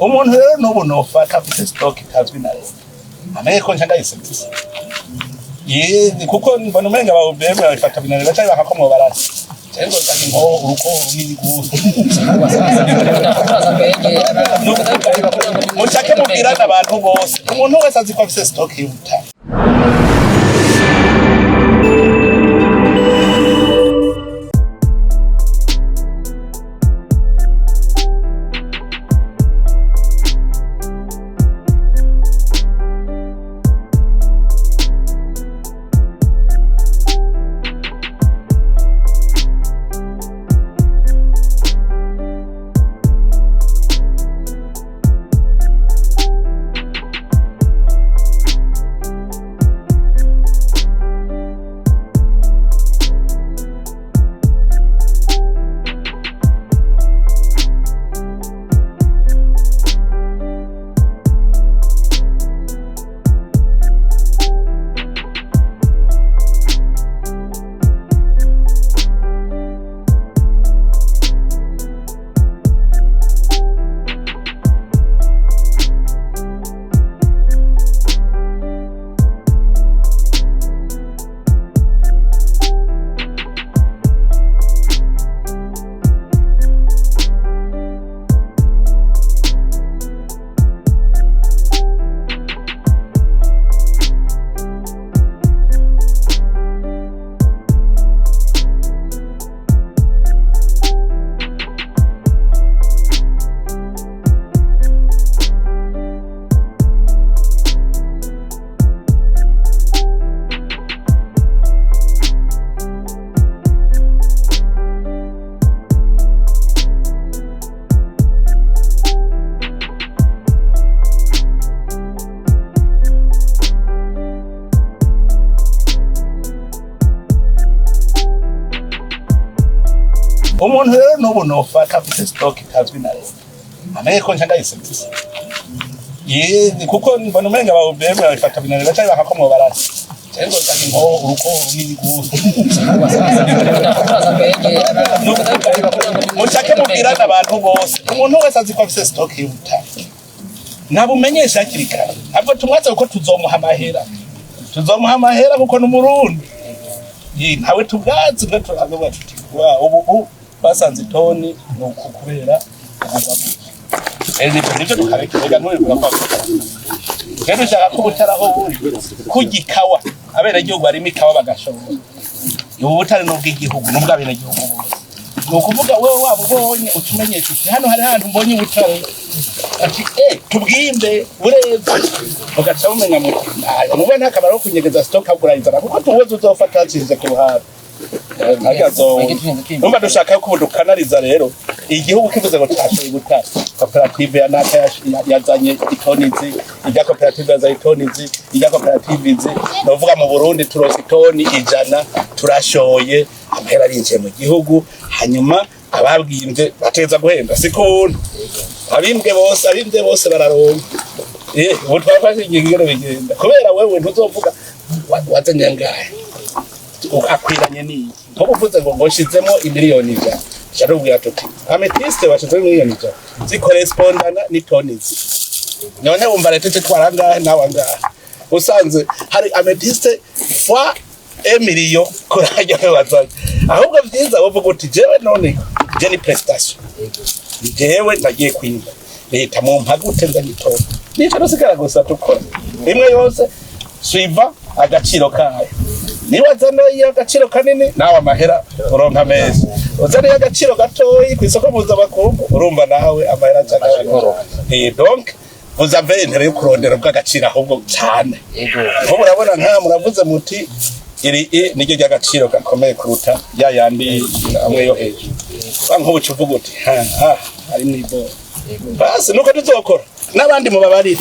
umuntu rero n'ubu nofata afite stock itazwi na leta amenye ko ndayisebise kuko mbona umenga bawubemwe babifata binanira cyane bakakomo barasi cyangwa kandi ngo uruko runini gusa mushake mubwirana abantu bose umuntu wese azi ko afite stock y'ubutare. Umuntu rero n'ubu nofata afite stock itazwi na leta amenye ko ndayisebise kuko mbona umenga bawubemwe babifata binanira cyane bakakomo barasi cyangwa kandi ngo uruko runini gusa mushake mubwirana abantu bose umuntu wese azi ko afite stock y'ubutare nabumenyesha hakiri kare ahubwo tumwatse uko tuzomuha amahera kuko n'umurundi ntawe tubwazi bwo turavuga tuti ubu basanze toni nuko kubera nibyo tukarekega n'ubivuga kwa rero ushaka ko ubutaraho buri kugikawa abenegihugu barimo ikawa bagashobora ubutare n'ubw'igihugu n'ubw'abenegihugu bose ni ukuvuga wewe waba ubonye utumenyesha uti hano hari ahantu mbonye ubutare ati tubwimbe ureza ugaca umenya muti nubwo nta kamaro ko kunyegeza stock agurayizana kuko tuwoze uzofata hacize ku ruhande numva dushaka ko dukanariza rero igihugu kivuze ngo cyashoye gutara koperative ya naka yazanye itonizi ijya koperative yazanye itonizi ijya koperative izi novuga mu Burundi turose itoni 100 turashoye amahera arinjiye mu gihugu hanyuma ababwimvye bateza guhenda sikunda abimbwe bose bararonka ubu twafashe igigero bigenda kubera wewe ntuzovuga wazanye ngahe akwiranye ni nko uvuze ngo ngoshizemo imiliyoni ija cyarubwira tuti ametiste bashizemo imiliyoni ija zikorespondana ni tonizi none wumva leta twaranga nawe ngaha usanze hari ametiste fois 1 million kurajya wazanye ahubwo byiza uvuga uti jewe none je ni prestation jewe nagiye kwimba leta mu mpagute nzanyitoro nico rusigara gusa tukora imwe yose suiva agaciro kayo niba zano y'agaciro kanini nawe amahera uronka meza uzane y'agaciro gatoyi ku isoko mpuzamakungu urumva nawe amahera cyangwa donc vous avez intérêt yo kurondera bw'agaciro ahubwo cyane nko murabona nka muravuze muti iri niryo ry'agaciro gakomeye kuruta yandi amwe yo hejuru nko bucuvuga uti hari nibo basi nuko tuzokora n'abandi mubabarira